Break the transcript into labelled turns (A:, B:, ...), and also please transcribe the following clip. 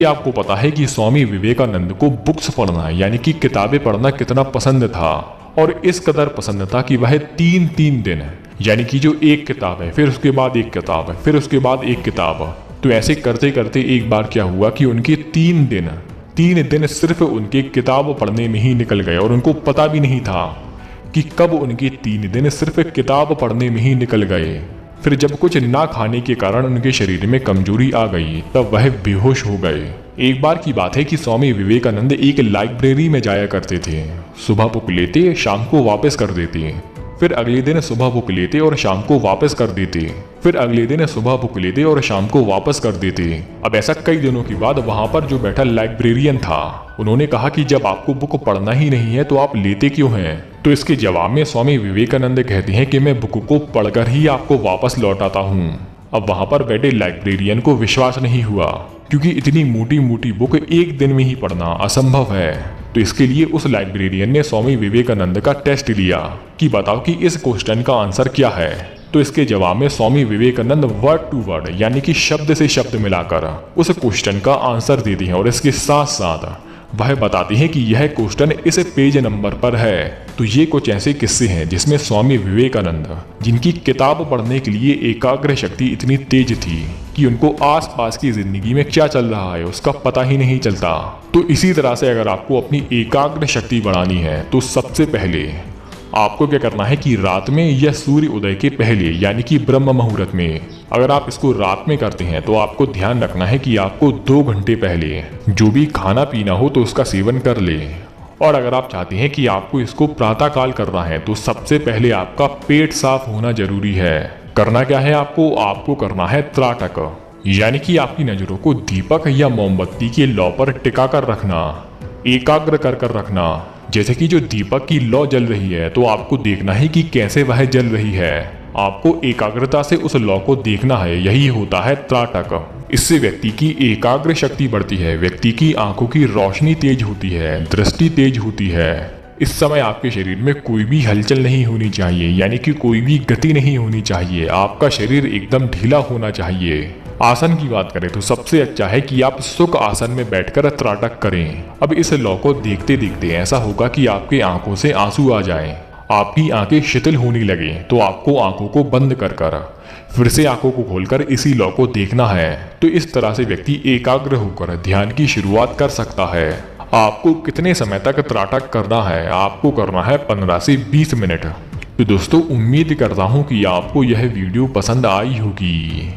A: आपको पता है कि स्वामी विवेकानंद को बुक्स पढ़ना यानी कि किताबें पढ़ना कितना पसंद था, और इस कदर पसंद था कि वह 3-3 दिन यानी कि जो एक किताब है फिर उसके बाद एक किताब है फिर उसके बाद एक किताब, तो ऐसे करते करते एक बार क्या हुआ कि उनके 3 दिन सिर्फ उनके किताब पढ़ने में ही निकल गए और उनको पता भी नहीं था कि कब उनके 3 दिन सिर्फ किताब पढ़ने में ही निकल गए। फिर जब कुछ ना खाने के कारण उनके शरीर में कमजोरी आ गई तब वह बेहोश हो गए। एक बार की बात है कि स्वामी विवेकानंद एक लाइब्रेरी में जाया करते थे। सुबह बुक लेते, शाम को वापस कर देते, फिर अगले दिन सुबह बुक लेते और शाम को वापस कर देते, फिर अगले दिन सुबह बुक लेते और शाम को वापस कर देते। अब ऐसा कई दिनों के बाद वहां पर जो बैठा लाइब्रेरियन था उन्होंने कहा कि जब आपको बुक पढ़ना ही नहीं है तो आप लेते क्यों हैं? तो इसके जवाब में स्वामी विवेकानंद कहते हैं कि मैं बुक को पढ़कर ही आपको वापस लौटाता हूँ। अब वहां पर बैठे लाइब्रेरियन को विश्वास नहीं हुआ क्योंकि इतनी मोटी मोटी बुक एक दिन में ही पढ़ना असंभव है। तो इसके लिए उस लाइब्रेरियन ने स्वामी विवेकानंद का टेस्ट लिया कि बताओ कि इस क्वेश्चन का आंसर क्या है। तो इसके जवाब में Swami Vivekananda word to word यानी कि शब्द से शब्द मिलाकर उस क्वेश्चन का आंसर देते हैं और इसके साथ साथ वह बताते हैं कि यह क्वेश्चन इस पेज नंबर पर है। तो ये कुछ ऐसे किस्से हैं जिसमें स्वामी विवेकानंद, जिनकी किताब पढ़ने के लिए एकाग्र शक्ति इतनी तेज थी कि उनको आसपास की जिंदगी में क्या चल रहा है उसका पता ही नहीं चलता। तो इसी तरह से अगर आपको अपनी एकाग्र शक्ति बढ़ानी है तो सबसे पहले आपको क्या करना है कि रात में या सूर्य उदय के पहले यानी कि ब्रह्म मुहूर्त में, अगर आप इसको रात में करते हैं तो आपको ध्यान रखना है कि आपको 2 घंटे पहले जो भी खाना पीना हो तो उसका सेवन कर ले। और अगर आप चाहते हैं कि आपको इसको प्रातः काल करना है तो सबसे पहले आपका पेट साफ होना जरूरी है। करना क्या है आपको करना है त्राटक, यानी कि आपकी नजरों को दीपक या मोमबत्ती के लौ पर टिका कर रखना, एकाग्र कर रखना। जैसे कि जो दीपक की लौ जल रही है तो आपको देखना है कि कैसे वह जल रही है। आपको एकाग्रता से उस लौ को देखना है, यही होता है त्राटक। इससे व्यक्ति की एकाग्र शक्ति बढ़ती है, व्यक्ति की आंखों की रोशनी तेज होती है, दृष्टि तेज होती है। इस समय आपके शरीर में कोई भी हलचल नहीं होनी चाहिए, यानी कि कोई भी गति नहीं होनी चाहिए। आपका शरीर एकदम ढीला होना चाहिए। आसन की बात करें तो सबसे अच्छा है कि आप सुख आसन में बैठकर त्राटक करें। अब इस लौ को देखते देखते ऐसा होगा कि आपकी आंखों से आंसू आ जाएं, आपकी आंखें शिथिल होने लगे। तो आपको आंखों को बंद कर फिर से आंखों को खोलकर इसी लौ को देखना है। तो इस तरह से व्यक्ति एकाग्र होकर ध्यान की शुरुआत कर सकता है। आपको कितने समय तक त्राटक करना है? आपको करना है 15 से 20 मिनट। तो दोस्तों, उम्मीद करता हूँ कि आपको यह वीडियो पसंद आई होगी।